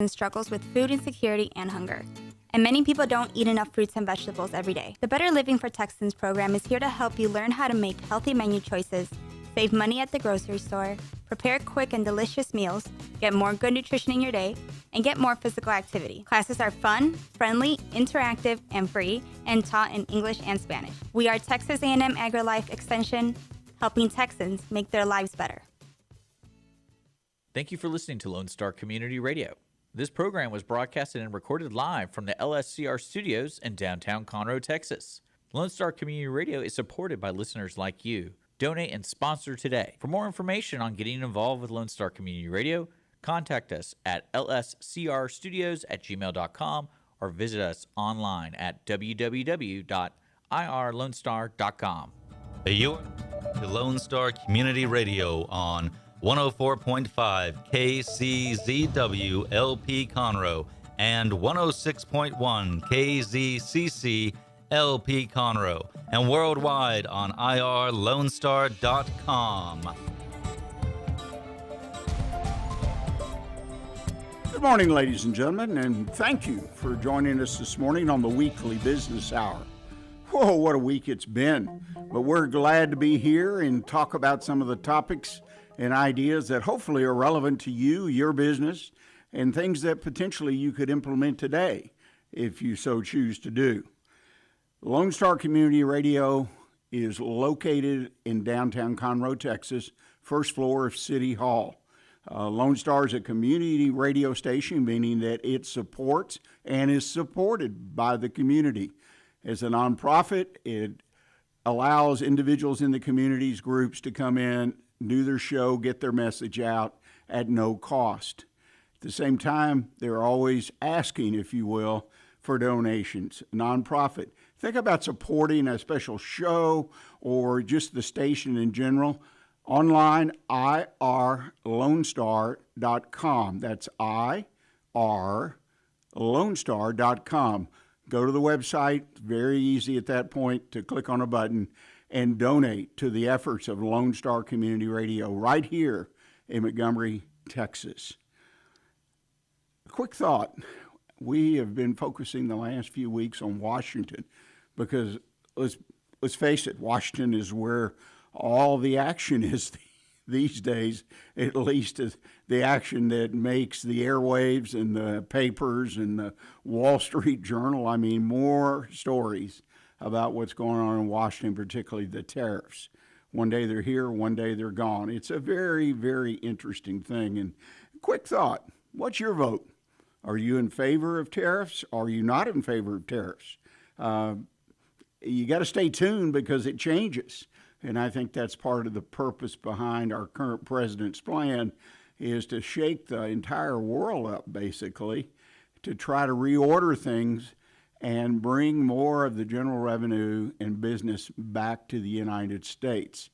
struggles with food insecurity and hunger. And many people don't eat enough fruits and vegetables every day. The Better Living for Texans program is here to help you learn how to make healthy menu choices, save money at the grocery store, prepare quick and delicious meals, get more good nutrition in your day, and get more physical activity. Classes are fun, friendly, interactive, and free, and taught in English and Spanish. We are Texas A&M AgriLife Extension, helping Texans make their lives better. Thank you for listening to Lone Star Community Radio. This program was broadcasted and recorded live from the LSCR studios in downtown Conroe, Texas. Lone Star Community Radio is supported by listeners like you. Donate and sponsor today. For more information on getting involved with Lone Star Community Radio, contact us at lscrstudios@gmail.com or visit us online at www.irlonestar.com. You're to Lone Star Community Radio on 104.5 KCZW LP Conroe and 106.1 KZCC LP Conroe, and worldwide on irlonestar.com. Good morning, ladies and gentlemen, and thank you for joining us this morning on the weekly business hour. Whoa, what a week it's been. But we're glad to be here and talk about some of the topics and ideas that hopefully are relevant to you, your business, and things that potentially you could implement today if you so choose to do. Lone Star Community Radio is located in downtown Conroe, Texas, first floor of City Hall. Lone Star is a community radio station, meaning that it supports and is supported by the community. As a nonprofit, it allows individuals in the community's groups to come in, do their show, get their message out at no cost. At the same time, they're always asking, if you will, for donations. Nonprofit. Think about supporting a special show or just the station in general. Online, irlonestar.com. That's irlonestar.com. Go to the website. It's very easy at that point to click on a button and donate to the efforts of Lone Star Community Radio right here in Montgomery, Texas. A quick thought. We have been focusing the last few weeks on Washington because let's face it, Washington is where all the action is these days, at least is the action that makes the airwaves and the papers and the Wall Street Journal. I mean, more stories about what's going on in Washington, particularly the tariffs. One day they're here, one day they're gone. It's a very, very interesting thing. And quick thought, what's your vote? Are you in favor of tariffs? Are you not in favor of tariffs? You got to stay tuned because it changes. And I think that's part of the purpose behind our current president's plan is to shake the entire world up, basically, to try to reorder things and bring more of the general revenue and business back to the United States.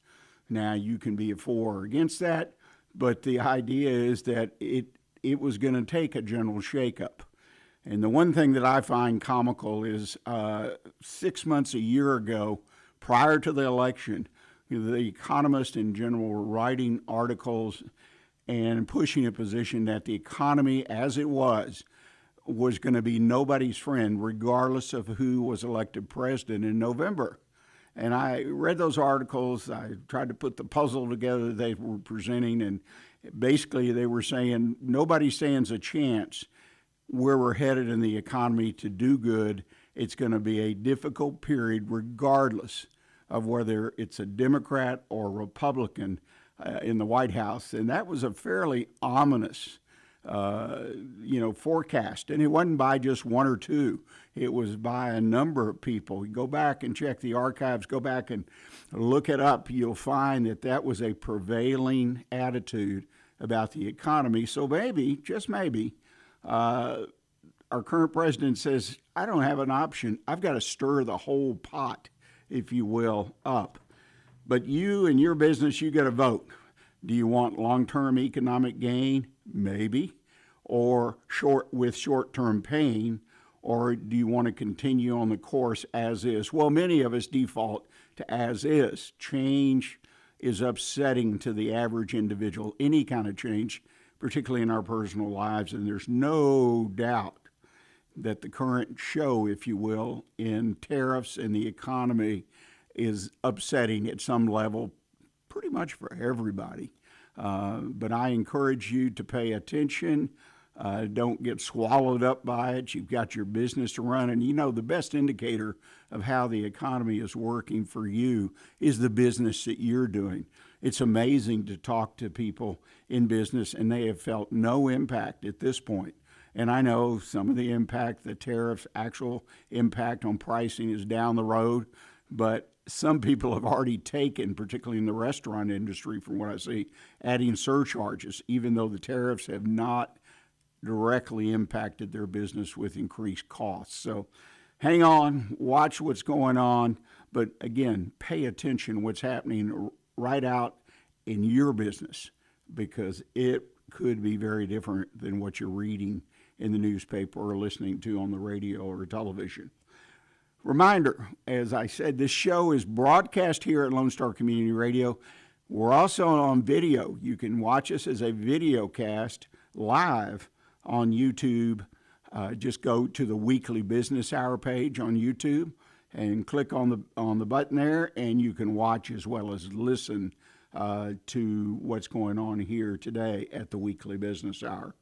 Now, you can be for or against that, but the idea is that it was going to take a general shakeup. And the one thing that I find comical is 6 months, a year ago, prior to the election, the economists in general were writing articles and pushing a position that the economy as it was going to be nobody's friend, regardless of who was elected president in November. And I read those articles. I tried to put the puzzle together they were presenting, and basically they were saying nobody stands a chance where we're headed in the economy to do good. It's going to be a difficult period regardless of whether it's a Democrat or Republican in the White House. And that was a fairly ominous forecast. And it wasn't by just one or two. It was by a number of people. You go back and check the archives, go back and look it up. You'll find that that was a prevailing attitude about the economy. So maybe, just maybe, our current president says, I don't have an option. I've got to stir the whole pot, if you will, up. But you and your business, you got to vote. Do you want long-term economic gain? Maybe. Or short-term pain? Or do you want to continue on the course as is? Well, many of us default to as is. Change is upsetting to the average individual. Any kind of change, particularly in our personal lives. And there's no doubt that the current show, if you will, in tariffs and the economy is upsetting at some level pretty much for everybody. But I encourage you to pay attention. Don't get swallowed up by it. You've got your business to run. And the best indicator of how the economy is working for you is the business that you're doing. It's amazing to talk to people in business, and they have felt no impact at this point. And I know some of the impact, the tariffs, actual impact on pricing is down the road, but some people have already taken, particularly in the restaurant industry, from what I see, adding surcharges, even though the tariffs have not directly impacted their business with increased costs. So hang on, watch what's going on, but again, pay attention what's happening right out in your business, because it could be very different than what you're reading in the newspaper or listening to on the radio or television. Reminder, as I said, this show is broadcast here at Lone Star Community Radio. We're also on video. You can watch us as a video cast live on YouTube. Just go to the Weekly Business Hour page on YouTube and click on the button there, and you can watch as well as listen to what's going on here today at the Weekly Business Hour.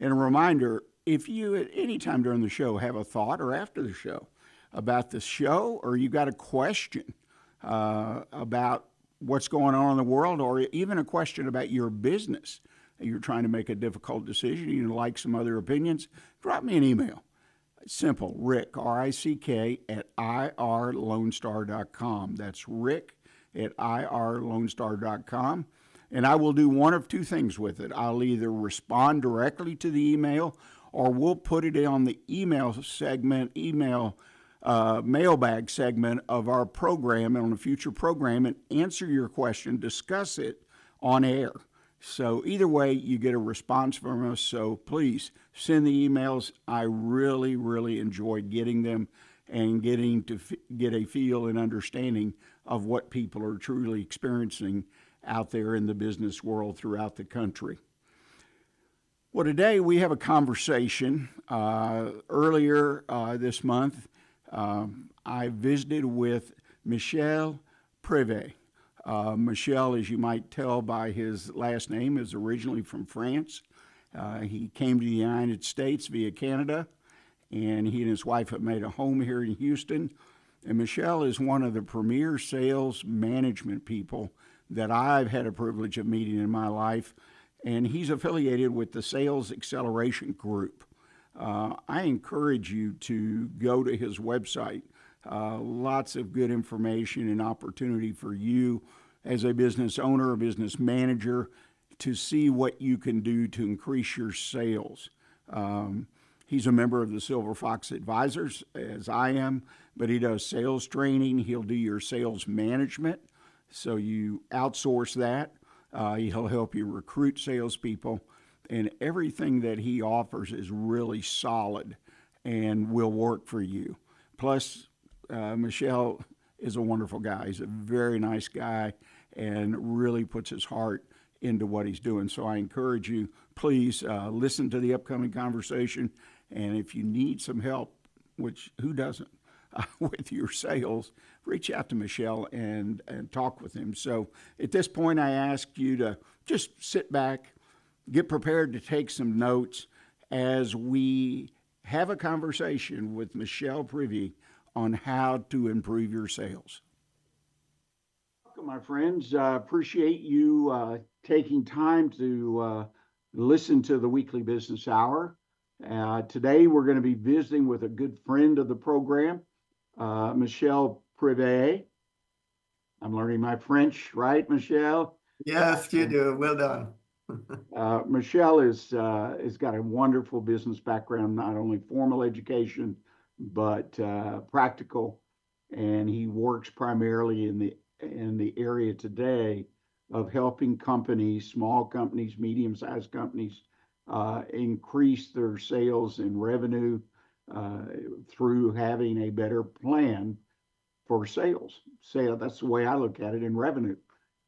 And a reminder, if you at any time during the show have a thought, or after the show, about the show, or you got a question about what's going on in the world, or even a question about your business, you're trying to make a difficult decision, you like some other opinions, drop me an email. It's simple, Rick, R-I-C-K, at irlonestar.com. That's Rick at irlonestar.com. And I will do one of two things with it. I'll either respond directly to the email, or we'll put it on the mailbag segment of our program, on a future program, and answer your question, discuss it on air. So either way, you get a response from us. So please send the emails. I really, really enjoy getting them and getting to get a feel and understanding of what people are truly experiencing out there in the business world throughout the country. Well, today we have a conversation. Earlier this month, I visited with Michel Prive. Michel, as you might tell by his last name, is originally from France. He came to the United States via Canada, and he and his wife have made a home here in Houston. And Michel is one of the premier sales management people that I've had a privilege of meeting in my life, and he's affiliated with the Sales Acceleration Group. I encourage you to go to his website. Lots of good information and opportunity for you as a business owner, a business manager, to see what you can do to increase your sales. He's a member of the Silver Fox Advisors, as I am, but he does sales training. He'll do your sales management, so you outsource that. He'll help you recruit salespeople, and everything that he offers is really solid and will work for you. Plus, Michel is a wonderful guy. He's a very nice guy and really puts his heart into what he's doing. So I encourage you, please listen to the upcoming conversation. And if you need some help, which who doesn't, with your sales, reach out to Michel and talk with him. So at this point, I ask you to just sit back, get prepared to take some notes as we have a conversation with Michel Prive on how to improve your sales. Welcome, my friends. Appreciate you taking time to listen to the Weekly Business Hour. Today, we're going to be visiting with a good friend of the program, Michel Prive. I'm learning my French, right, Michel? Yes, you do. Well done. Michel has got a wonderful business background, not only formal education, but practical, and he works primarily in the area today of helping companies, small companies, medium-sized companies, increase their sales and revenue through having a better plan for sales. That's the way I look at it, in revenue,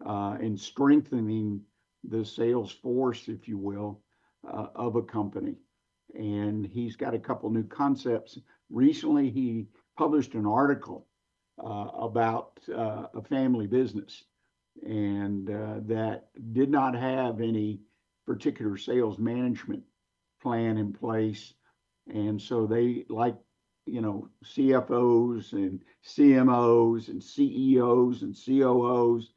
and strengthening the sales force, if you will, of a company. And he's got a couple new concepts. Recently, he published an article about a family business and that did not have any particular sales management plan in place. And so they, like, CFOs and CMOs and CEOs and COOs,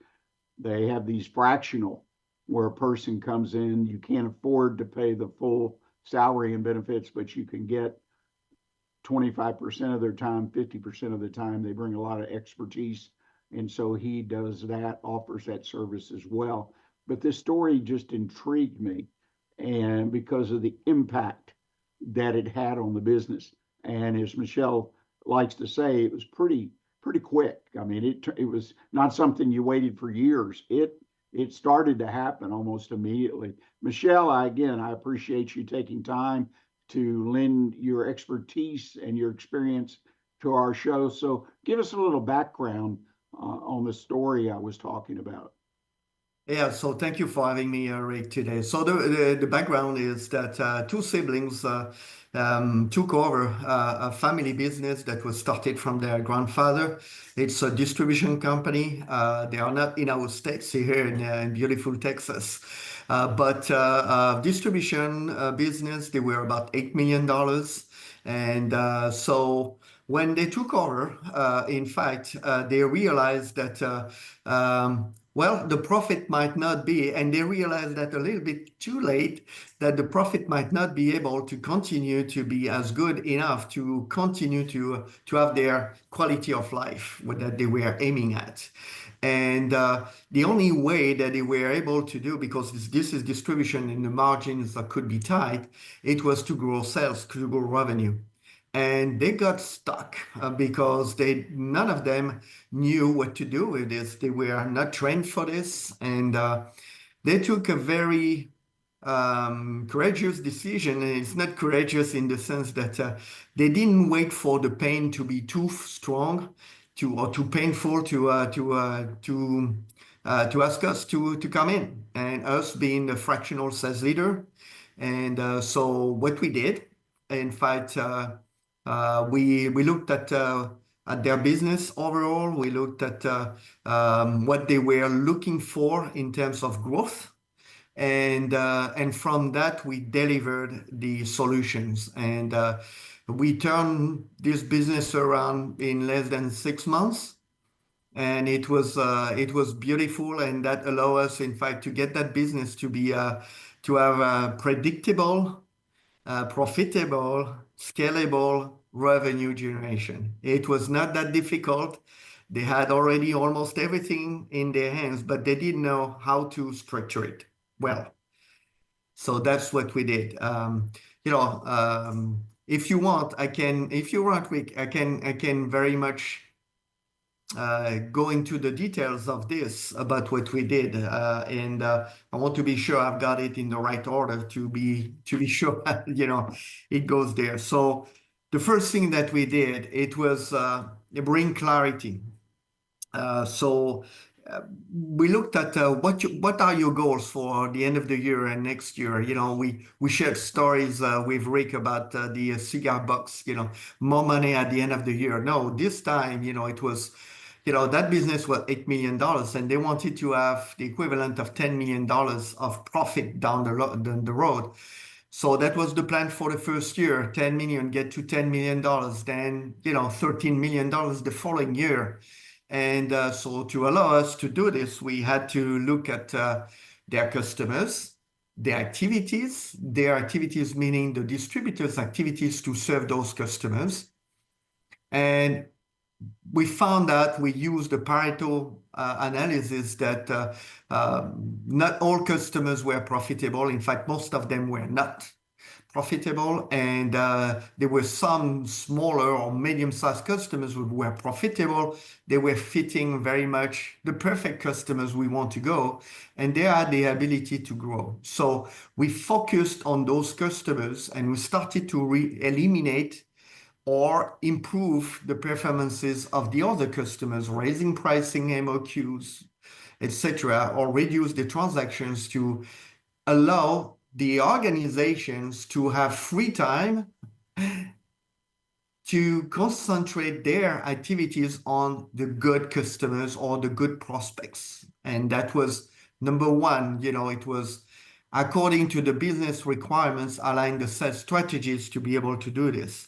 they have these fractional where a person comes in, you can't afford to pay the full salary and benefits, but you can get 25% of their time, 50% of the time. They bring a lot of expertise. And so he does that, offers that service as well. But this story just intrigued me, and because of the impact that it had on the business. And as Michel likes to say, it was pretty quick. I mean, it was not something you waited for years. It started to happen almost immediately. Michel, I appreciate you taking time to lend your expertise and your experience to our show. So give us a little background on the story I was talking about. Yeah, so thank you for having me, Rick, today. So the background is that two siblings took over a family business that was started from their grandfather. It's a distribution company. They are not in our states here in beautiful Texas, but distribution business, they were about $8 million. And so when they took over, in fact, they realized that well, the profit might not be, and they realized that a little bit too late, that the profit might not be able to continue to be as good enough to continue to have their quality of life that they were aiming at. And the only way that they were able to do, because this is distribution and the margins that could be tight, it was to grow sales, to grow revenue. And they got stuck because none of them knew what to do with this. They were not trained for this. And they took a very courageous decision. And it's not courageous in the sense that they didn't wait for the pain to be too strong or too painful to ask us to come in, and us being the fractional sales leader. And so what we did, in fact, we looked at their business overall. We looked at what they were looking for in terms of growth, and from that we delivered the solutions. And we turned this business around in less than 6 months, and it was beautiful, and that allowed us, in fact, to get that business to be to have a predictable, profitable, scalable revenue generation. It was not that difficult. They had already almost everything in their hands, but they didn't know how to structure it well. So that's what we did. If you want, if you want, Rick, I can very much go into the details of this about what we did, and I want to be sure I've got it in the right order to be sure it goes there. So the first thing that we did, it was bring clarity. So we looked at what are your goals for the end of the year and next year. We shared stories with Rick about the cigar box. More money at the end of the year. No, this time, it was. That business was $8 million, and they wanted to have the equivalent of $10 million of profit down the road. So that was the plan for the first year: 10 million, get to $10 million, then $13 million the following year. And so to allow us to do this, we had to look at their customers, their activities meaning the distributors' activities to serve those customers. And we found that we used the Pareto analysis that not all customers were profitable. In fact, most of them were not profitable. And there were some smaller or medium-sized customers who were profitable. They were fitting very much the perfect customers we want to go, and they had the ability to grow. So we focused on those customers, and we started to eliminate or improve the performances of the other customers, raising pricing, MOQs, etc., or reduce the transactions to allow the organizations to have free time to concentrate their activities on the good customers or the good prospects. And that was number one. It was according to the business requirements, align the sales strategies to be able to do this.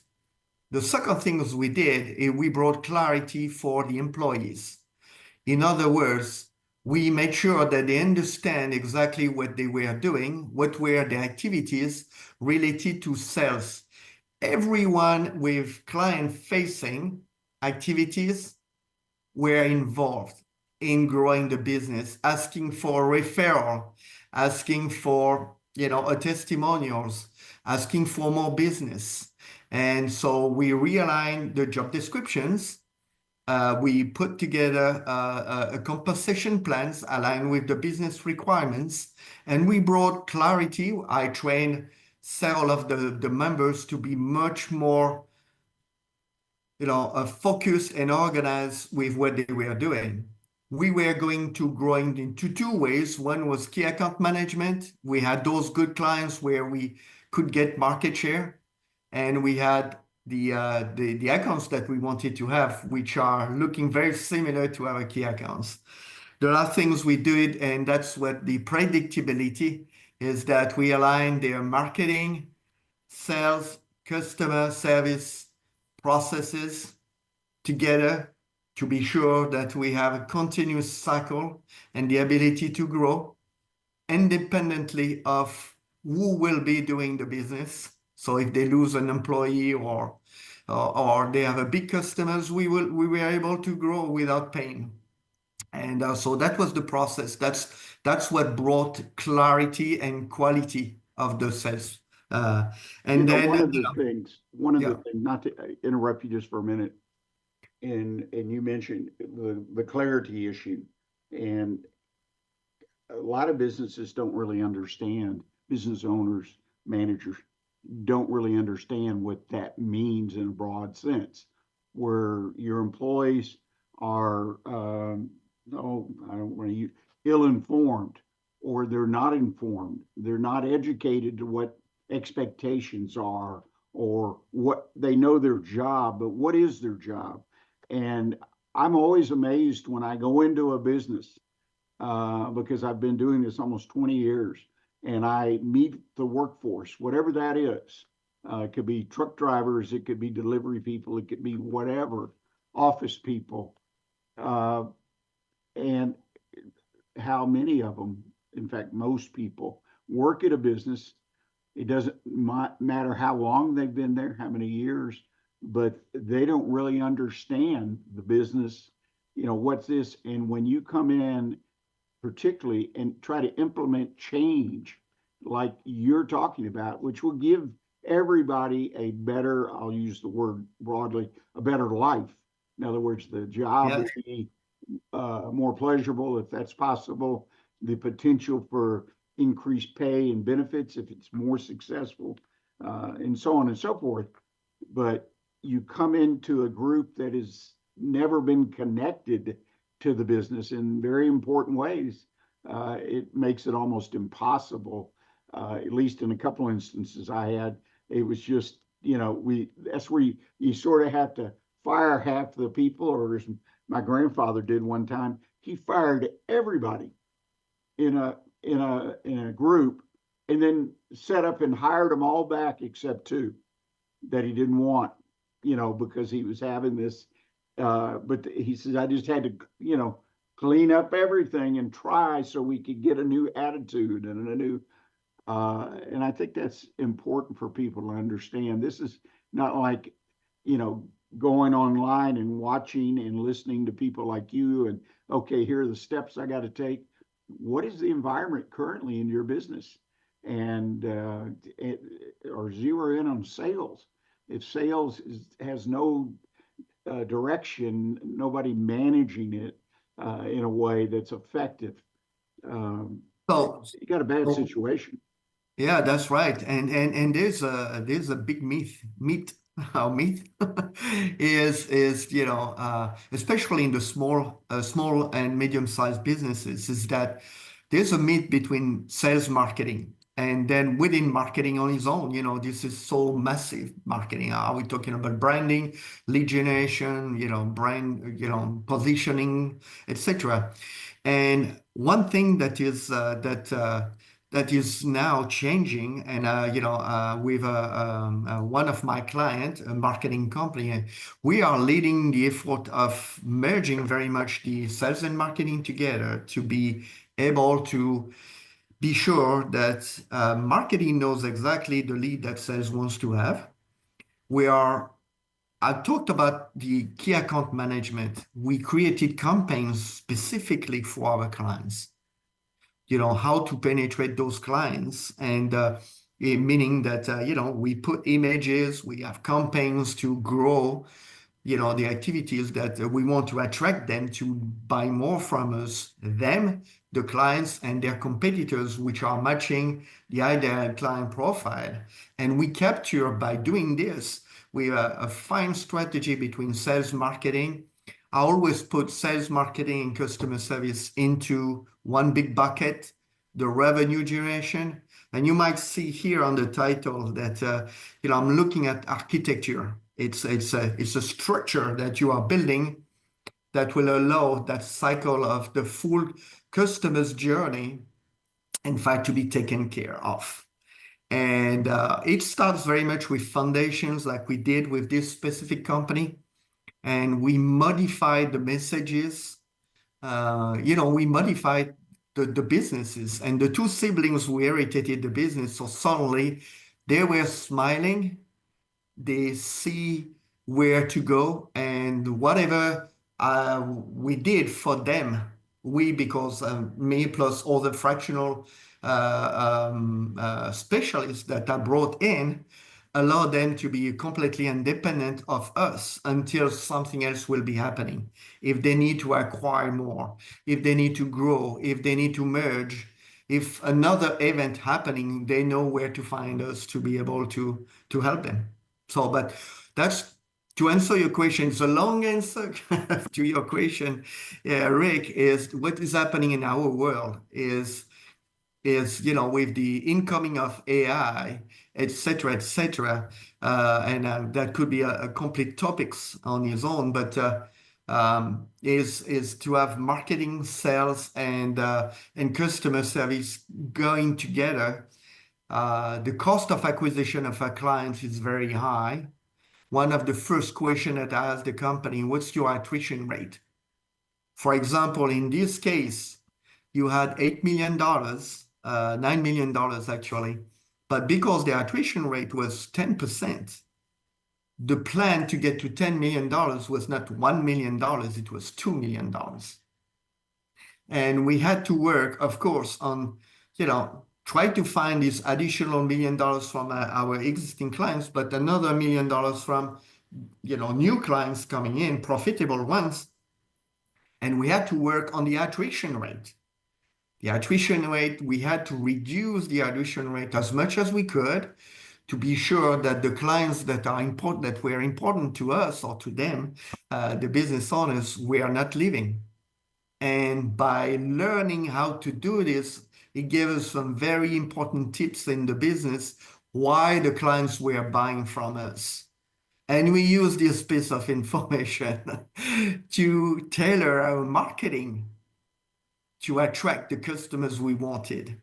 The second thing we did is we brought clarity for the employees. In other words, we made sure that they understand exactly what they were doing, what were the activities related to sales. Everyone with client-facing activities were involved in growing the business, asking for referral, asking for a testimonials, asking for more business. And so we realigned the job descriptions. We put together a compensation plans aligned with the business requirements, and we brought clarity. I trained several of the members to be much more focused and organized with what they were doing. We were going to growing into two ways. One was key account management. We had those good clients where we could get market share, and we had the accounts that we wanted to have, which are looking very similar to our key accounts. There are things we did, and that's what the predictability is, that we align their marketing, sales, customer service processes together to be sure that we have a continuous cycle and the ability to grow independently of who will be doing the business. So if they lose an employee or they have a big customers, we were able to grow without pain. And so that was the process. That's what brought clarity and quality of the sales. And then one of the things, not to interrupt you just for a minute, and you mentioned the clarity issue, and a lot of businesses don't really understand, business owners, managers don't really understand what that means in a broad sense, where your employees are, I don't want to use, ill-informed, or they're not informed, they're not educated to what expectations are, or what they know their job, but what is their job? And I'm always amazed when I go into a business, because I've been doing this almost 20 years, and I meet the workforce, whatever that is. It could be truck drivers, it could be delivery people, it could be whatever, office people, and how many of them, in fact, most people, work at a business. It doesn't matter how long they've been there, how many years, but they don't really understand the business, what's this? And when you come in, particularly, and try to implement change like you're talking about, which will give everybody a better, I'll use the word broadly, a better life. In other words, the job will be more pleasurable if that's possible, the potential for increased pay and benefits if it's more successful, and so on and so forth. But you come into a group that has never been connected to the business in very important ways. It makes it almost impossible, at least in a couple of instances I had. It was just, that's where you sort of have to fire half the people, or as my grandfather did one time, he fired everybody in a group, and then set up and hired them all back except two that he didn't want, because he was having this. But he says, I just had to, clean up everything and try so we could get a new attitude and a new, and I think that's important for people to understand. This is not like, going online and watching and listening to people like you and, okay, here are the steps I got to take. What is the environment currently in your business? And or zero in on sales. If sales has no direction, nobody managing it in a way that's effective, so you got a bad situation. Yeah, that's right. And there's a big myth. Our myth is especially in the small and medium-sized businesses, is that there's a myth between sales marketing. And then within marketing on its own, this is so massive marketing. Are we talking about branding, lead generation, brand, positioning, etc. And one thing that is now changing, and with one of my clients, a marketing company, we are leading the effort of merging very much the sales and marketing together to be able to be sure that marketing knows exactly the lead that sales wants to have. I talked about the key account management. We created campaigns specifically for our clients, how to penetrate those clients. And meaning that, we put images, we have campaigns to grow, the activities that we want to attract them to buy more from us, them, the clients, and their competitors, which are matching the ideal client profile. And we capture, by doing this, we have a fine strategy between sales marketing. I always put sales marketing and customer service into one big bucket, the revenue generation. And you might see here on the title that, I'm looking at architecture. It's a structure that you are building that will allow that cycle of the full customer's journey, in fact, to be taken care of. And it starts very much with foundations like we did with this specific company. And we modified the messages. We modified the businesses. And the two siblings who inherited the business, so suddenly they were smiling. They see where to go, and whatever we did for them, because me plus all the fractional specialists that I brought in, allow them to be completely independent of us until something else will be happening. If they need to acquire more, if they need to grow, if they need to merge, if another event happening, they know where to find us to be able to help them. So, but that's to answer your question. It's a long answer to your question, Rick, is what is happening in our world is with the incoming of AI, et cetera, and that could be a complete topics on its own, but is to have marketing, sales, and customer service going together. The cost of acquisition of our clients is very high. One of the first questions that I asked the company, what's your attrition rate? For example, in this case, you had $8 million, $9 million actually, but because the attrition rate was 10%, the plan to get to $10 million was not $1 million, it was $2 million. And we had to work, of course, on, try to find this additional $1 million from our existing clients, but another $1 million from, new clients coming in, profitable ones. And we had to work on the attrition rate. The attrition rate, we had to reduce the attrition rate as much as we could to be sure that the clients that are important, that were important to us or to them, the business owners, were not leaving. And by learning how to do this, it gave us some very important tips in the business why the clients were buying from us. And we use this piece of information to tailor our marketing to attract the customers we wanted.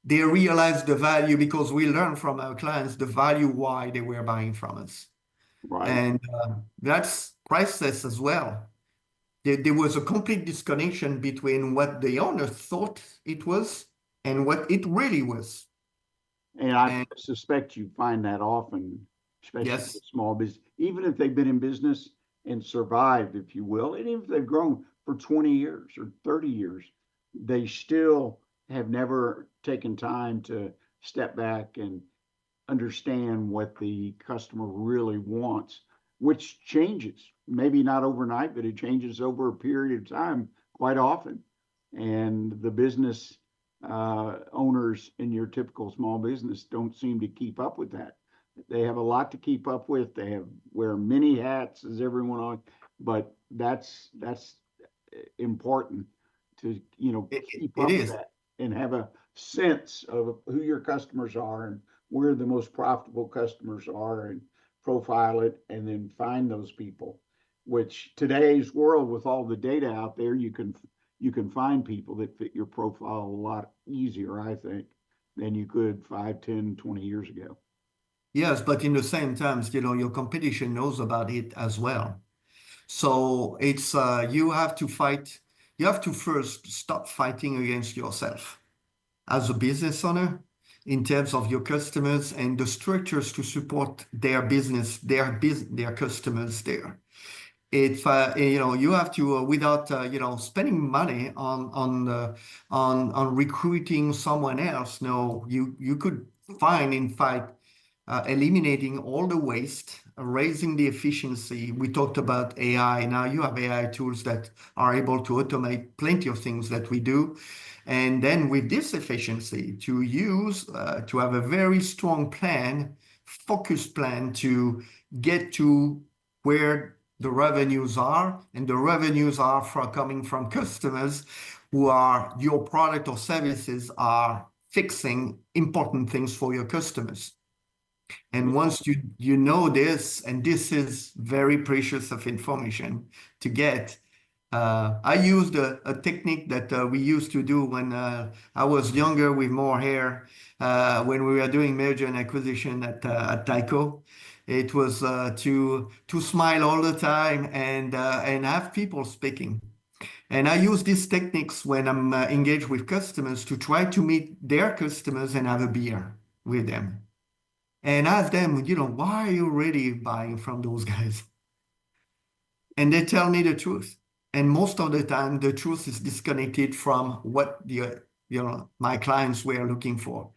They realized the value because we learned from our clients the value why they were buying from us. Right. And that's priceless as well. There was a complete disconnection between what the owner thought it was and what it really was. And I suspect you find that often, especially Yes. with small business, even if they've been in business and survived, if you will, and even if they've grown for 20 years or 30 years, they still have never taken time to step back and understand what the customer really wants, which changes, maybe not overnight, but it changes over a period of time quite often. And the business owners in your typical small business don't seem to keep up with that. They have a lot to keep up with. They wear many hats, as everyone on, but that's important to keep up with that and have a sense of who your customers are and where the most profitable customers are, and profile it and then find those people. Which today's world, with all the data out there, you can find people that fit your profile a lot easier, I think, than you could 5, 10, 20 years ago. Yes, but in the same times, your competition knows about it as well. So it's you have to fight. You have to first stop fighting against yourself as a business owner in terms of your customers and the structures to support their business, their customers there. If you have to without spending money on recruiting someone else. No, you could find, in fact, eliminating all the waste, raising the efficiency. We talked about AI. Now you have AI tools that are able to automate plenty of things that we do. And then with this efficiency to have a very strong plan, focused plan to get to where the revenues are, and the revenues are coming from customers who are your product or services are fixing important things for your customers. And once you know this, and this is very precious of information to get, I used a technique that we used to do when I was younger with more hair, when we were doing merger and acquisition at Tyco. It was to smile all the time and have people speaking. And I use these techniques when I'm engaged with customers to try to meet their customers and have a beer with them. And ask them, why are you really buying from those guys? And they tell me the truth. And most of the time, the truth is disconnected from what my clients were looking for.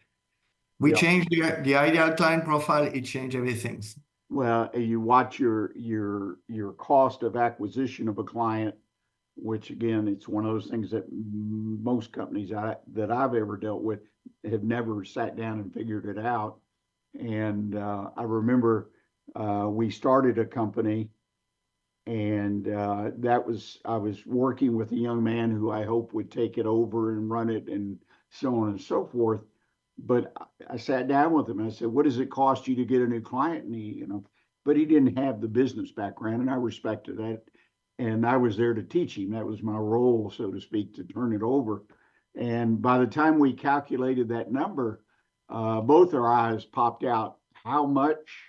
We changed the ideal client profile. It changed everything. Well, you watch your cost of acquisition of a client, which again, it's one of those things that most companies that I've ever dealt with have never sat down and figured it out. And I remember we started a company, and I was working with a young man who I hope would take it over and run it and so on and so forth. But I sat down with him and I said, "What does it cost you to get a new client?" And but he didn't have the business background, and I respected that. And I was there to teach him. That was my role, so to speak, to turn it over. And by the time we calculated that number, both our eyes popped out how much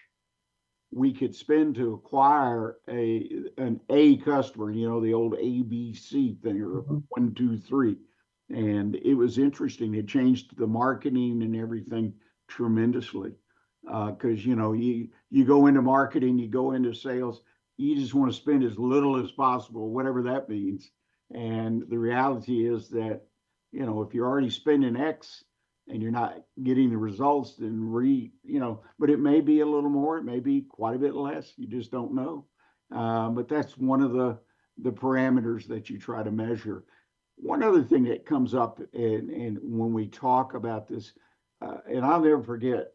we could spend to acquire an A customer, the old ABC thing, or 1, 2, 3. And it was interesting. It changed the marketing and everything tremendously. Because you go into marketing, you go into sales, you just want to spend as little as possible, whatever that means. And the reality is that if you're already spending X and you're not getting the results, then but it may be a little more, it may be quite a bit less. You just don't know. But that's one of the parameters that you try to measure. One other thing that comes up, and when we talk about this, and I'll never forget,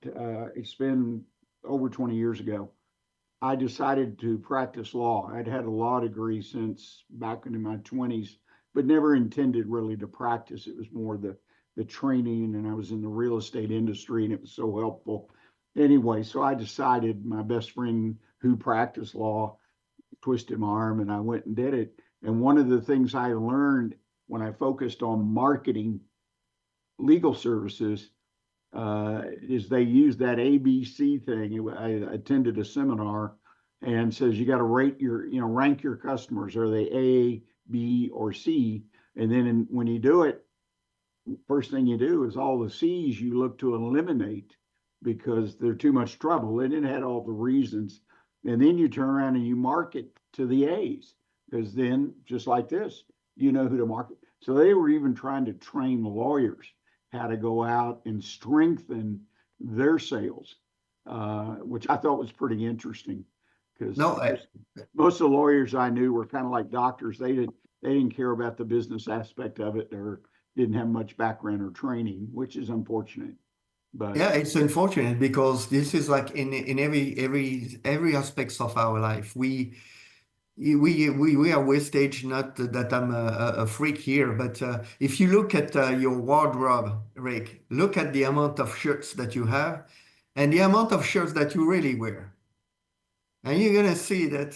it's been over 20 years ago, I decided to practice law. I'd had a law degree since back in my 20s, but never intended really to practice. It was more the training, and I was in the real estate industry, and it was so helpful. Anyway, so I decided, my best friend who practiced law twisted my arm, and I went and did it. And one of the things I learned when I focused on marketing legal services is they use that ABC thing. I attended a seminar and says you got to rank your customers. Are they A, B, or C? And then when you do it, first thing you do is all the C's you look to eliminate because they're too much trouble. And it had all the reasons. And then you turn around and you market to the A's, because then, just like this, you know who to market. So they were even trying to train lawyers how to go out and strengthen their sales, which I thought was pretty interesting. Because most of the lawyers I knew were kind of like doctors. They didn't care about the business aspect of it, or didn't have much background or training, which is unfortunate. But yeah, it's unfortunate because this is like in every aspects of our life. we are wastage, not that I'm a freak here, but if you look at your wardrobe, Rick, look at the amount of shirts that you have and the amount of shirts that you really wear. And you're going to see that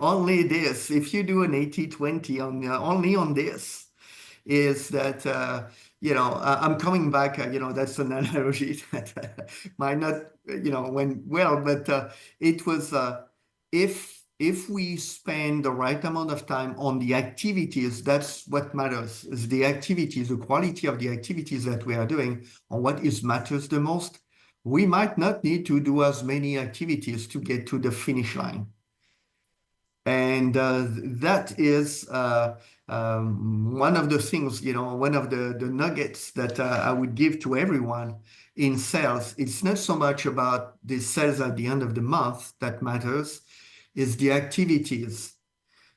only this, if you do an 80-20 on only on this, is that, I'm coming back, that's an analogy that might not, went well, but it was, if we spend the right amount of time on the activities, that's what matters, is the activities, the quality of the activities that we are doing, on what is matters the most. We might not need to do as many activities to get to the finish line. And that is one of the things, one of the nuggets that I would give to everyone in sales. It's not so much about the sales at the end of the month that matters, it's the activities.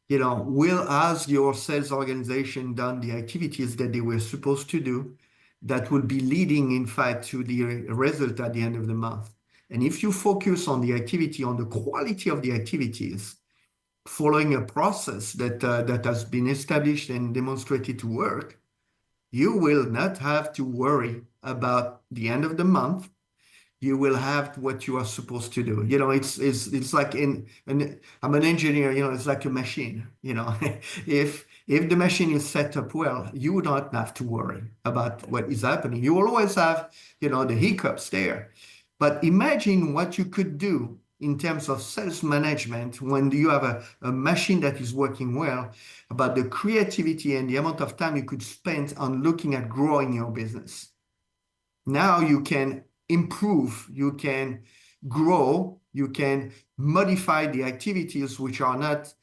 Has your sales organization done the activities that they were supposed to do that will be leading, in fact, to the result at the end of the month? And if you focus on the activity, on the quality of the activities, following a process that has been established and demonstrated to work, you will not have to worry about the end of the month. You will have what you are supposed to do. It's like I'm an engineer, it's like a machine. If the machine is set up well, you would not have to worry about what is happening. You will always have, the hiccups there. But imagine what you could do in terms of sales management when you have a machine that is working well, about the creativity and the amount of time you could spend on looking at growing your business. Now you can improve, you can grow, you can modify the activities which are not,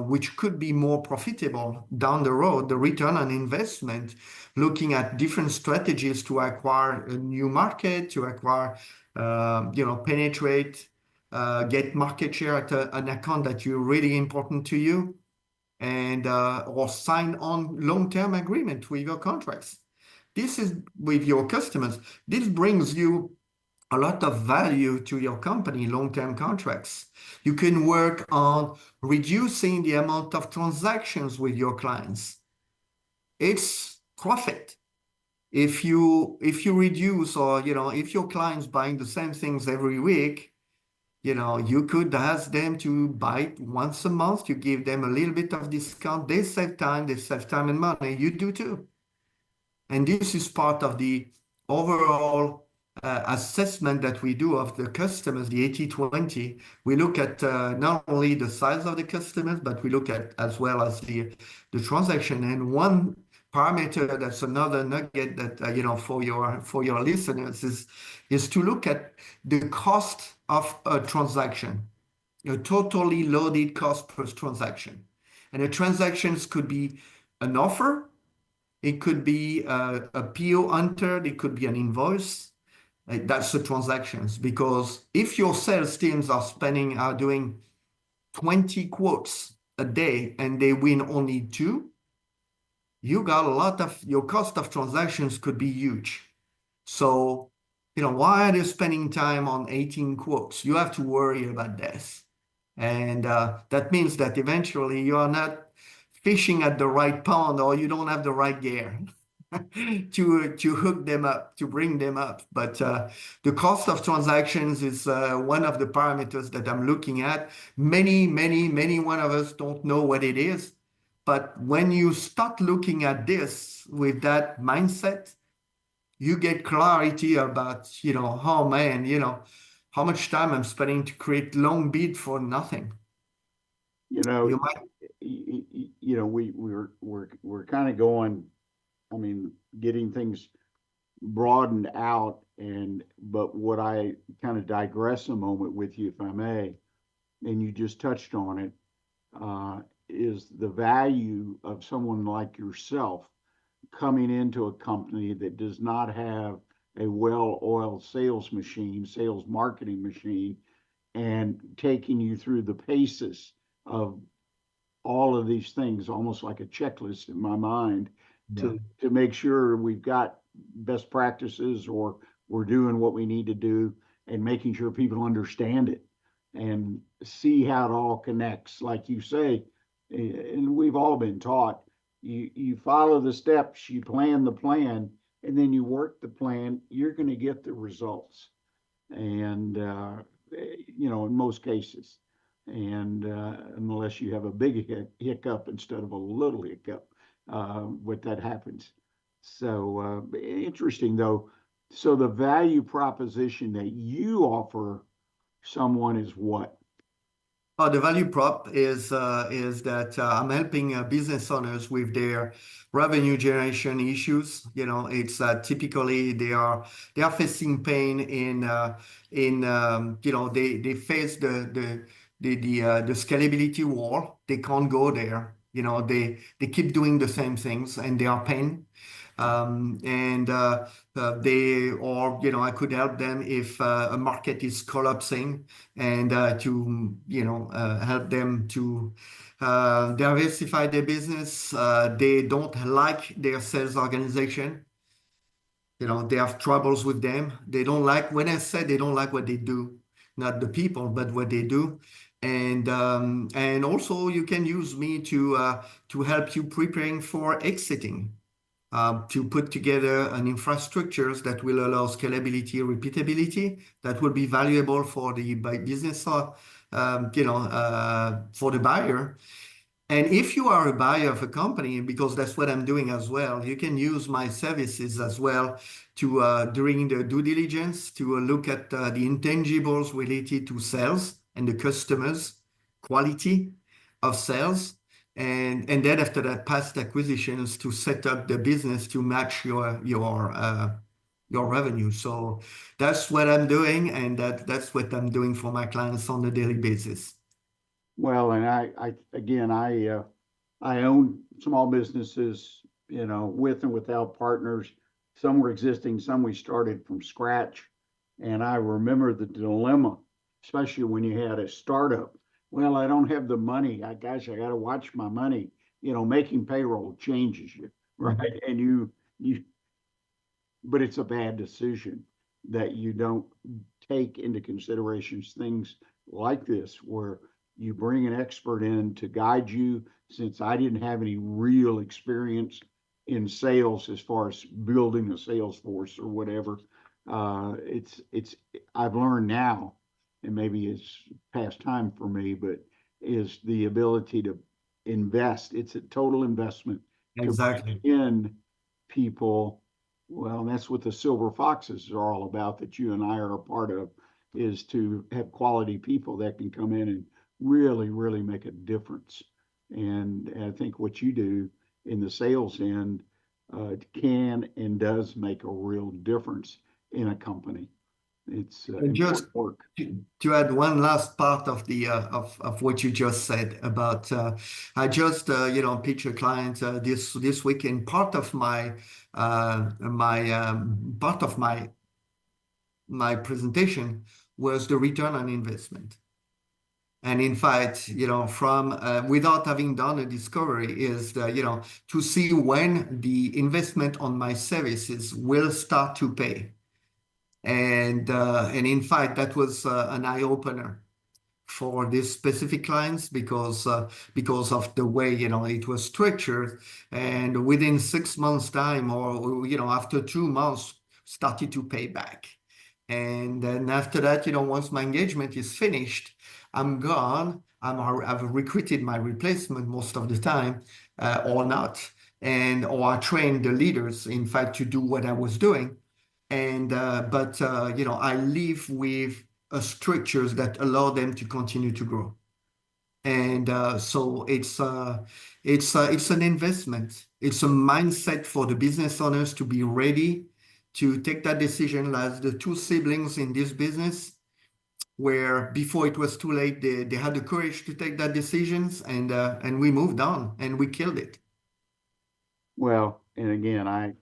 which could be more profitable down the road, the return on investment, looking at different strategies to acquire a new market, to acquire, penetrate, get market share at an account that you're really important to you, and or sign on long-term agreement with your contracts. This is with your customers. This brings you a lot of value to your company, long-term contracts. You can work on reducing the amount of transactions with your clients. It's profit. If you reduce, or, if your client's buying the same things every week, you could ask them to buy it once a month. You give them a little bit of discount. They save time and money. You do too. And this is part of the overall assessment that we do of the customers, the 80-20. We look at not only the size of the customers, but we look at as well as the transaction. And one parameter, that's another nugget that for your listeners, is to look at the cost of a transaction, a totally loaded cost per transaction. And the transactions could be an offer, it could be a PO entered, it could be an invoice. That's the transactions. Because if your sales teams are doing 20 quotes a day and they win only 2, you got your cost of transactions could be huge. So, why are they spending time on 18 quotes? You have to worry about this. And that means that eventually you are not fishing at the right pond, or you don't have the right gear to hook them up, to bring them up. But the cost of transactions is one of the parameters that I'm looking at. Many one of us don't know what it is. But when you start looking at this with that mindset, you get clarity about, how much time I'm spending to create long bid for nothing. You might, we're kind of going, getting things broadened out, but what I kind of digress a moment with you, if I may, and you just touched on it, is the value of someone like yourself coming into a company that does not have a well-oiled sales marketing machine, and taking you through the paces of all of these things, almost like a checklist in my mind, to make sure we've got best practices, or we're doing what we need to do, and making sure people understand it. and see how it all connects. Like you say, and we've all been taught, you follow the steps, you plan the plan, and then you work the plan, you're going to get the results. And, in most cases, and unless you have a big hiccup instead of a little hiccup, what that happens. So interesting though. So the value proposition that you offer someone is what? The value prop is that I'm helping business owners with their revenue generation issues. It's typically they are facing pain in they face the scalability wall. They can't go there. They keep doing the same things and they are pain. And I could help them if a market is collapsing, and to help them to diversify their business. They don't like their sales organization. They have troubles with them. They don't like, when I say they don't like what they do, not the people, but what they do. And also you can use me to help you preparing for exiting. To put together an infrastructure that will allow scalability, repeatability, that will be valuable for the business, for the buyer. And if you are a buyer of a company, because that's what I'm doing as well, you can use my services as well to during the due diligence to look at the intangibles related to sales and the customers' quality of sales. And then after that, past acquisitions to set up the business to match your revenue. So that's what I'm doing, and that's what I'm doing for my clients on a daily basis. Well, and I own small businesses, with and without partners. Some were existing, some we started from scratch. And I remember the dilemma, especially when you had a startup. Well, I don't have the money. I got to watch my money. Making payroll changes you, right? And but it's a bad decision that you don't take into considerations things like this, where you bring an expert in to guide you. Since I didn't have any real experience in sales as far as building a sales force or whatever, it's I've learned now, and maybe it's past time for me, but is the ability to invest. It's a total investment to bring Exactly. in people. Well, and that's what the Silver Foxes are all about, that you and I are a part of, is to have quality people that can come in and really, really make a difference. And I think what you do in the sales end can and does make a real difference in a company. It's And just important work. to add one last part of the of what you just said about, I just pitch a client this weekend. Part of my part of my presentation was the return on investment. And in fact, from without having done a discovery, is to see when the investment on my services will start to pay. And in fact, that was an eye opener for these specific clients, because of the way it was structured. And within 6 months time, or after 2 months, started to pay back. And then after that, once my engagement is finished, I'm gone. I've recruited my replacement most of the time, or not, or I trained the leaders, in fact, to do what I was doing. And but I live with structures that allow them to continue to grow. And so it's an investment. It's a mindset for the business owners to be ready to take that decision, as the two siblings in this business, where before it was too late, they had the courage to take that decisions, and we moved on and we killed it. Well, and again,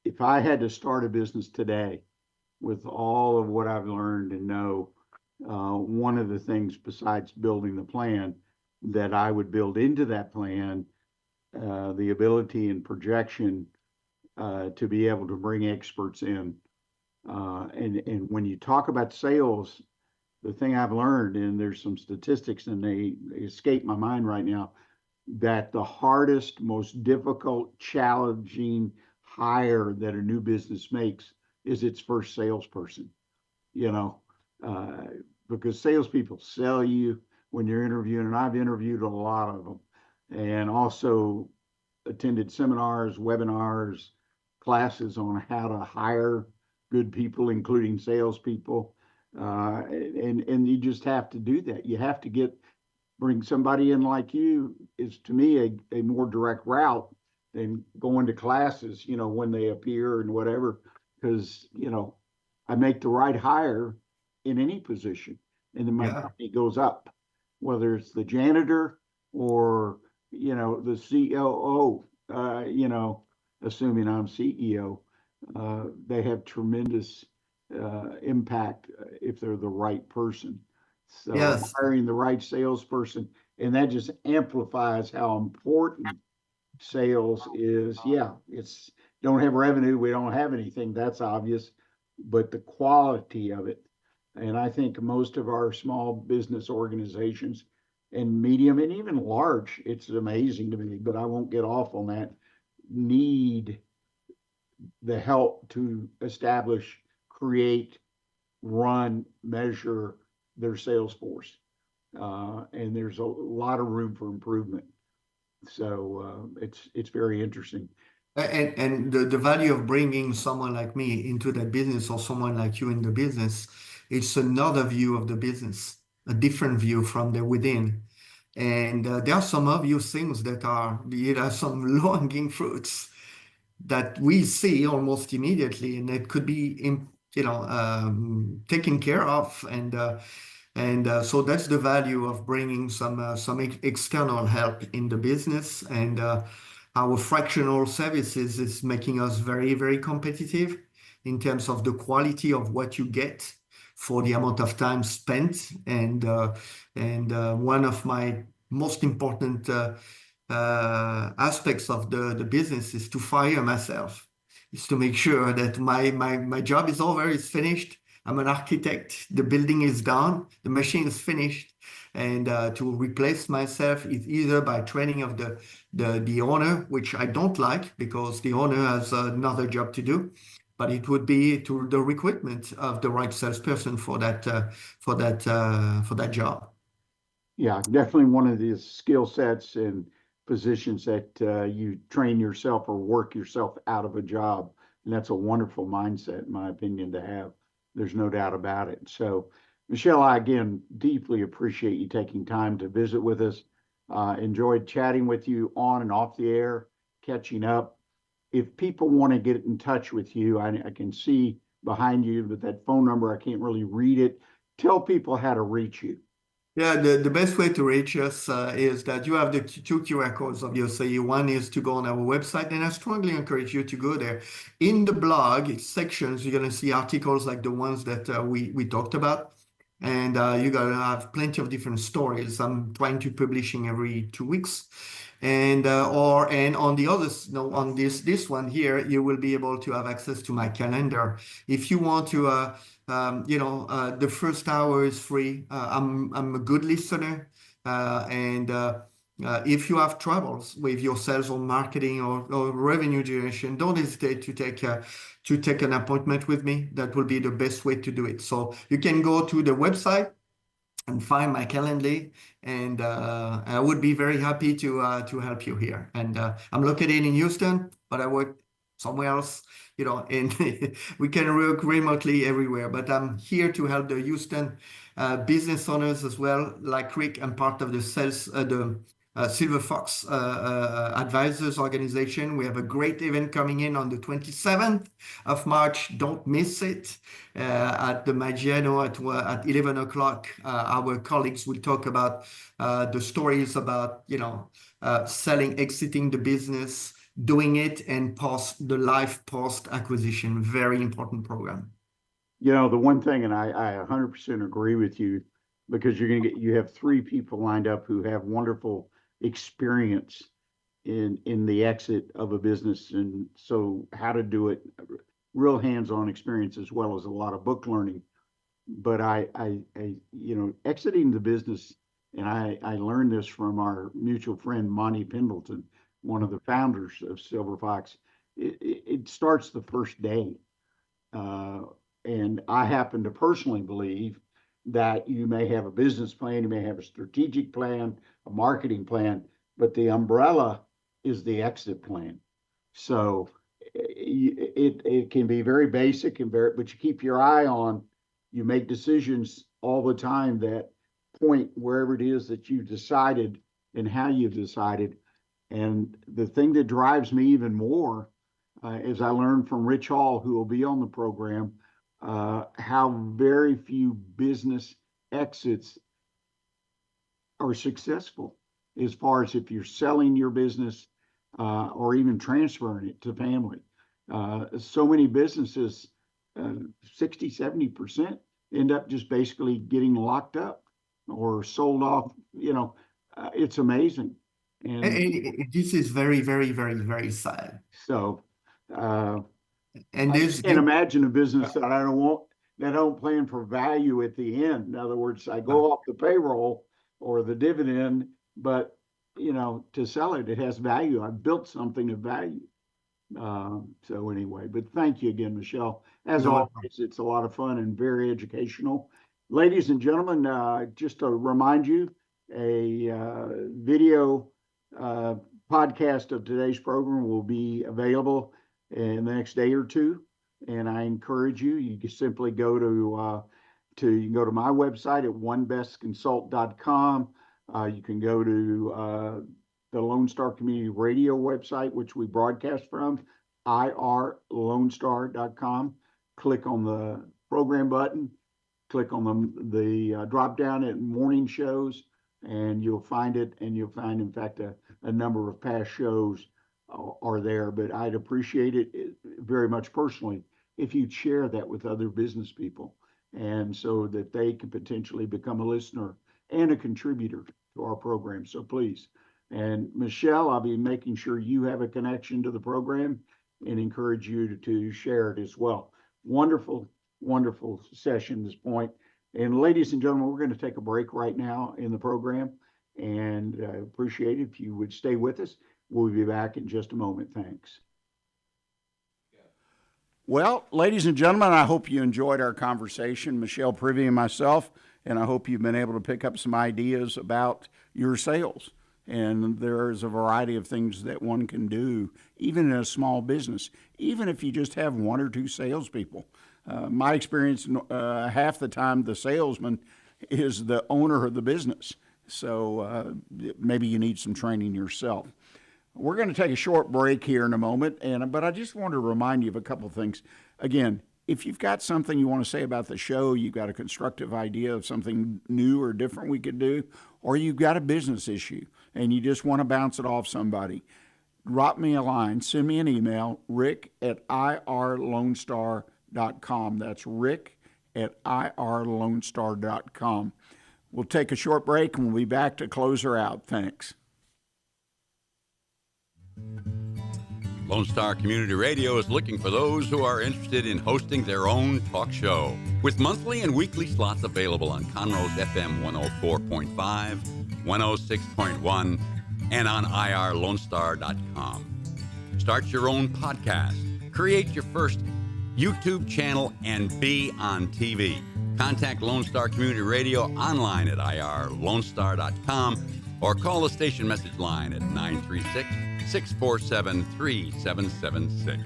if I had to start a business today with all of what I've learned and know, one of the things besides building the plan that I would build into that plan, the ability and projection to be able to bring experts in. And when you talk about sales, the thing I've learned, and there's some statistics and they escape my mind right now, that the hardest, most difficult, challenging hire that a new business makes is its first salesperson, you know, uh, because salespeople sell you when you're interviewing, and I've interviewed a lot of them, and also attended seminars, webinars, classes on how to hire good people, including salespeople. And you just have to do that. You have to bring somebody in like you is to me a more direct route than going to classes, when they appear and whatever, because, I make the right hire in any position and then my Yeah. company goes up, whether it's the janitor or, the COO, assuming I'm CEO, they have tremendous impact if they're the right person. So Yes. hiring the right salesperson, and that just amplifies how important sales is. Yeah, it's don't have revenue, we don't have anything. That's obvious, but the quality of it. And I think most of our small business organizations and medium and even large, it's amazing to me, but I won't get off on that, need the help to establish, create, run, measure their sales force. And there's a lot of room for improvement. So it's very interesting. And the value of bringing someone like me into that business or someone like you in the business, it's another view of the business, a different view from the within. And there are some obvious things that are, some low-hanging fruits that we see almost immediately, and it could be, taken care of. And so that's the value of bringing some external help in the business. And our fractional services is making us very, very competitive in terms of the quality of what you get for the amount of time spent. And one of my most important aspects of the business is to fire myself, is to make sure that my job is over, is finished. I'm an architect. The building is done. The machine is finished. And to replace myself is either by training of the owner, which I don't like because the owner has another job to do, but it would be to the recruitment of the right salesperson for that job. Yeah, definitely one of the skill sets and positions that you train yourself or work yourself out of a job. And that's a wonderful mindset, in my opinion, to have. There's no doubt about it. So, Michelle, I again deeply appreciate you taking time to visit with us. Enjoyed chatting with you on and off the air, catching up. If people want to get in touch with you, I can see behind you, but that phone number, I can't really read it. Tell people how to reach you. Yeah, the best way to reach us is that you have the two QR codes, obviously. One is to go on our website, and I strongly encourage you to go there. In the blog sections, you're going to see articles like the ones that we talked about. And you're going to have plenty of different stories. I'm trying to publishing every 2 weeks. And on the others, no, on this one here, you will be able to have access to my calendar. If you want to the first hour is free. I'm a good listener, and if you have troubles with your sales or marketing or revenue generation, don't hesitate to take an appointment with me. That will be the best way to do it. So you can go to the website and find my Calendly, and I would be very happy to help you here. And I'm located in Houston, but I work somewhere else, and we can work remotely everywhere. But I'm here to help the Houston business owners as well. Like Rick, I'm part of the Silver Fox Advisors Organization. We have a great event coming in on the 27th of March. Don't miss it. At the Maggiano at 11 o'clock, our colleagues will talk about the stories about, selling, exiting the business, doing it, and the life post acquisition. Very important program. The one thing, and I 100% agree with you, because you have three people lined up who have wonderful experience in the exit of a business, and so how to do it, real hands-on experience, as well as a lot of book learning. but exiting the business, and I learned this from our mutual friend Monty Pendleton, one of the founders of Silver Fox. It starts the first day. Uh, and I happen to personally believe that you may have a business plan, you may have a strategic plan, a marketing plan, but the umbrella is the exit plan. So it can be very basic and but you keep your eye on, you make decisions all the time that point wherever it is that you decided and how you've decided. And the thing that drives me even more, as I learned from Rich Hall, who will be on the program, how very few business exits are successful as far as if you're selling your business or even transferring it to family. So many businesses, 60, 70% end up just basically getting locked up or sold off. It's amazing. And this is very, very, very, very sad. So uh, And I this can't imagine a business that that don't plan for value at the end. In other words, I go off the payroll or the dividend, but to sell it, it has value. I've built something of value. So anyway, but thank you again, Michel. As You're always, welcome. it's a lot of fun and very educational. Ladies and gentlemen, just to remind you, a video uh, podcast of today's program will be available in the next day or two. And I encourage you, you can simply go you can go to my website at onebestconsult.com. You can go to the Lone Star Community Radio website, which we broadcast from, irlonestar.com. Click on the program button, click on the drop down at morning shows, and you'll find it. And you'll find, in fact, a number of past shows are there. But I'd appreciate it very much personally if you'd share that with other business people, and so that they can potentially become a listener and a contributor to our program. So please. And Michel, I'll be making sure you have a connection to the program and encourage you to share it as well. Wonderful, wonderful session at this point. And ladies and gentlemen, we're going to take a break right now in the program, and appreciate it if you would stay with us. We'll be back in just a moment. Thanks. Well, ladies and gentlemen, I hope you enjoyed our conversation, Michel Prive and myself, and I hope you've been able to pick up some ideas about your sales. And there's a variety of things that one can do, even in a small business, even if you just have one or two salespeople. My experience, half the time the salesman is the owner of the business. So maybe you need some training yourself. We're going to take a short break here in a moment, but I just want to remind you of a couple of things. Again, if you've got something you want to say about the show, you've got a constructive idea of something new or different we could do, or you've got a business issue and you just want to bounce it off somebody, drop me a line, send me an email, rick@irlonestar.com. That's rick@irlonestar.com. We'll take a short break and we'll be back to close her out. Thanks. Lone Star Community Radio is looking for those who are interested in hosting their own talk show, with monthly and weekly slots available on Conroe's FM 104.5, 106.1, and on irlonestar.com. Start your own podcast, create your first YouTube channel, and be on TV. Contact Lone Star Community Radio online at irlonestar.com or call the station message line at 936-647-3776.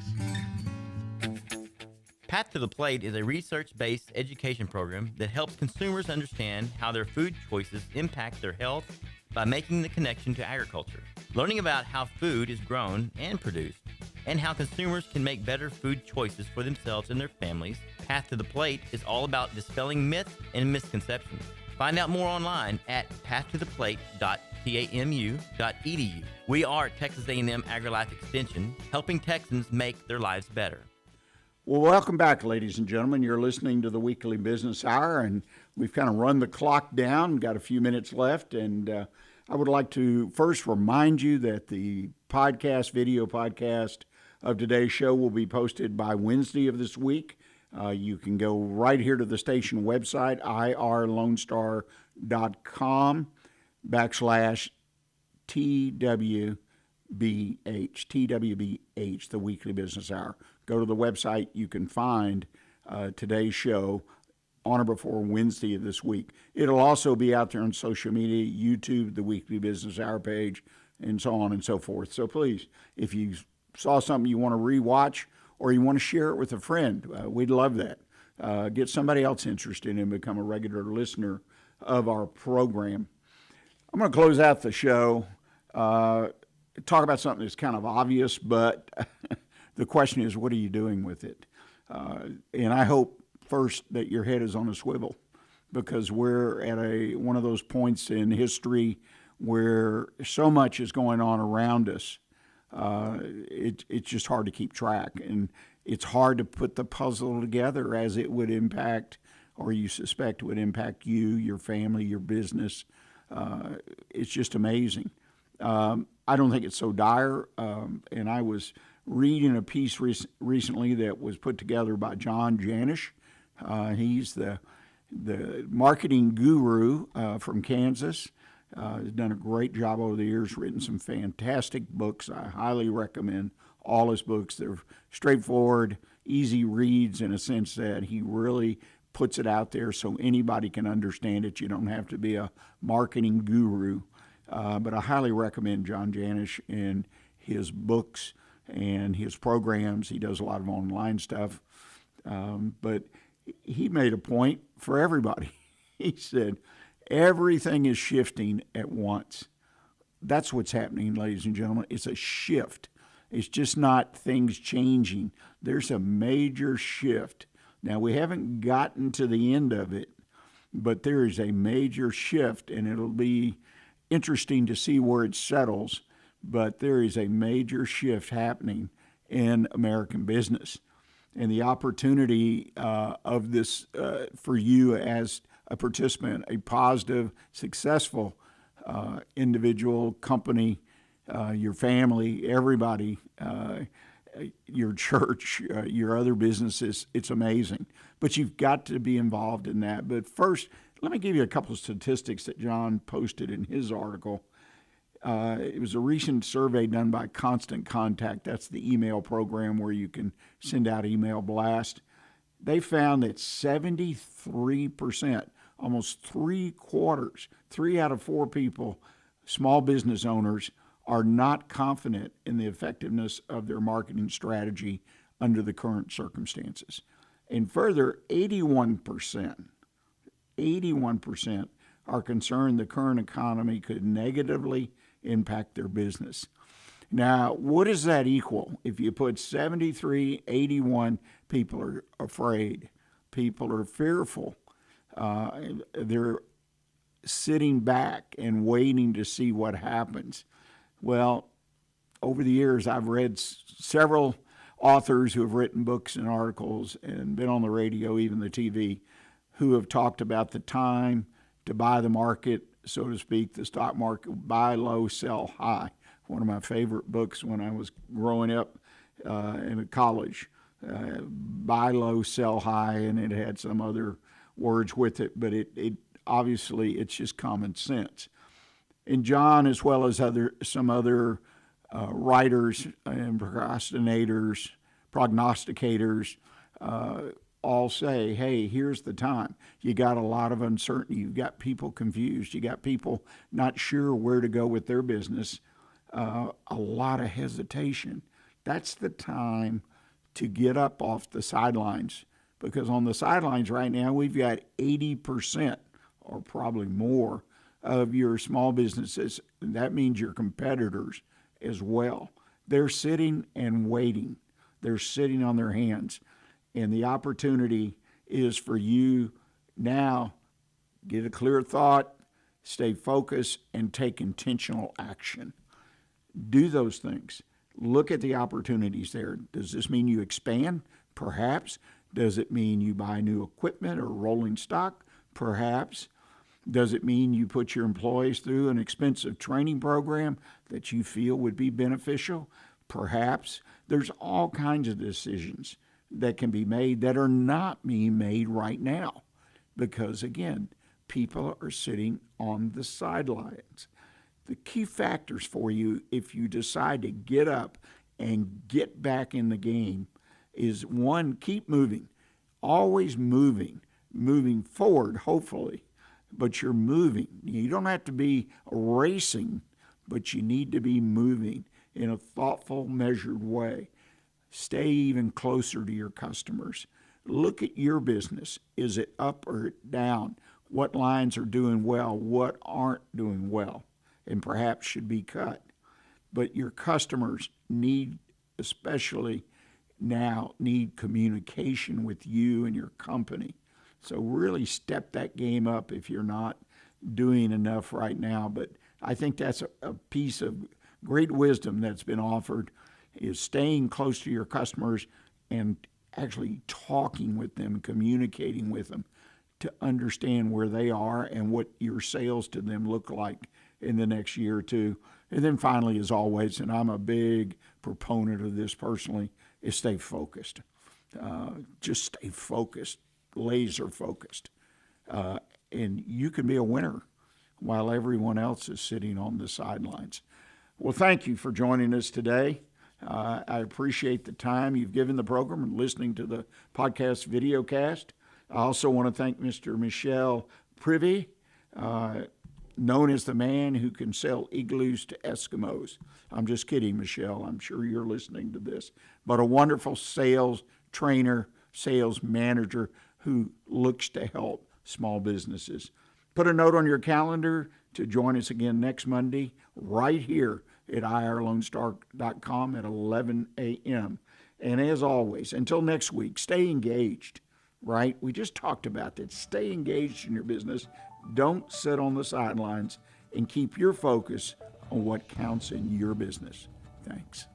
Path to the Plate is a research-based education program that helps consumers understand how their food choices impact their health by making the connection to agriculture, learning about how food is grown and produced, and how consumers can make better food choices for themselves and their families. Path to the Plate is all about dispelling myths and misconceptions. Find out more online at pathtotheplate.tamu.edu. We are Texas A&M AgriLife Extension, helping Texans make their lives better. Well, welcome back, ladies and gentlemen. You're listening to the Weekly Business Hour, and we've kind of run the clock down, got a few minutes left, and I would like to first remind you that the video podcast of today's show will be posted by Wednesday of this week. You can go right here to the station website, irlonestar.com/TWBH, the Weekly Business Hour. Go to the website. You can find today's show on or before Wednesday of this week. It'll also be out there on social media, YouTube, the Weekly Business Hour page, and so on and so forth. So please, if you saw something you want to rewatch or you want to share it with a friend, we'd love that. Get somebody else interested and become a regular listener of our program. I'm going to close out the show, talk about something that's kind of obvious, but the question is, what are you doing with it? And I hope first that your head is on a swivel, because we're at one of those points in history where so much is going on around us. It's just hard to keep track, and it's hard to put the puzzle together as it would impact, or you suspect would impact you, your family, your business. It's just amazing. I don't think it's so dire, and I was reading a piece recently that was put together by John Janisch. He's the marketing guru from Kansas. Has done a great job over the years, written some fantastic books. I highly recommend all his books. They're straightforward, easy reads in a sense that he really puts it out there so anybody can understand it. You don't have to be a marketing guru. But I highly recommend John Janisch and his books and his programs. He does a lot of online stuff. But he made a point for everybody. He said, everything is shifting at once. That's what's happening, ladies and gentlemen. It's a shift. It's just not things changing. There's a major shift. Now, we haven't gotten to the end of it, but there is a major shift, and it'll be interesting to see where it settles. But there is a major shift happening in American business. And the opportunity of this for you as a participant, a positive, successful individual, company, your family, everybody, your church, your other businesses, it's amazing. But you've got to be involved in that. But first, let me give you a couple of statistics that John posted in his article. It was a recent survey done by Constant Contact. That's the email program where you can send out email blast. They found that 73%, almost 3/4, 3 out of 4 people, small business owners, are not confident in the effectiveness of their marketing strategy under the current circumstances. And further, 81% are concerned the current economy could negatively impact their business. Now, what does that equal? If you put 73, 81, people are afraid. People are fearful. They're sitting back and waiting to see what happens. Well, over the years, I've read several authors who have written books and articles and been on the radio, even the TV, who have talked about the time to buy the market, so to speak, the stock market, buy low, sell high. One of my favorite books when I was growing up in college, buy low, sell high, and it had some other words with it, but it obviously it's just common sense. And John, as well as some other writers and prognosticators, all say, hey, here's the time. You got a lot of uncertainty. You've got people confused. You got people not sure where to go with their business. A lot of hesitation. That's the time to get up off the sidelines, because on the sidelines right now, we've got 80% or probably more of your small businesses. That means your competitors as well. They're sitting and waiting. They're sitting on their hands. And the opportunity is for you now, get a clear thought, stay focused, and take intentional action. Do those things. Look at the opportunities there. Does this mean you expand? Perhaps. Does it mean you buy new equipment or rolling stock? Perhaps. Does it mean you put your employees through an expensive training program that you feel would be beneficial? Perhaps. There's all kinds of decisions that can be made that are not being made right now. Because again, people are sitting on the sidelines. The key factors for you, if you decide to get up and get back in the game, is one, keep moving, always moving forward, hopefully, but you're moving. You don't have to be racing, but you need to be moving in a thoughtful, measured way. Stay even closer to your customers. Look at your business. Is it up or down? What lines are doing well? What aren't doing well? And perhaps should be cut. But your customers need, especially now, need communication with you and your company. So really step that game up if you're not doing enough right now. But I think that's a piece of great wisdom that's been offered, is staying close to your customers and actually talking with them, communicating with them to understand where they are and what your sales to them look like in the next year or two. And then finally, as always, and I'm a big proponent of this personally, is stay focused. Just stay focused, laser focused. And you can be a winner while everyone else is sitting on the sidelines. Well, thank you for joining us today. I appreciate the time you've given the program and listening to the podcast videocast. I also want to thank Mr. Michel Prive, known as the man who can sell igloos to Eskimos. I'm just kidding, Michel. I'm sure you're listening to this. But a wonderful sales trainer, sales manager who looks to help small businesses. Put a note on your calendar to join us again next Monday right here at irlonestar.com at 11 a.m. And as always, until next week, stay engaged, right? We just talked about that. Stay engaged in your business. Don't sit on the sidelines, and keep your focus on what counts in your business. Thanks.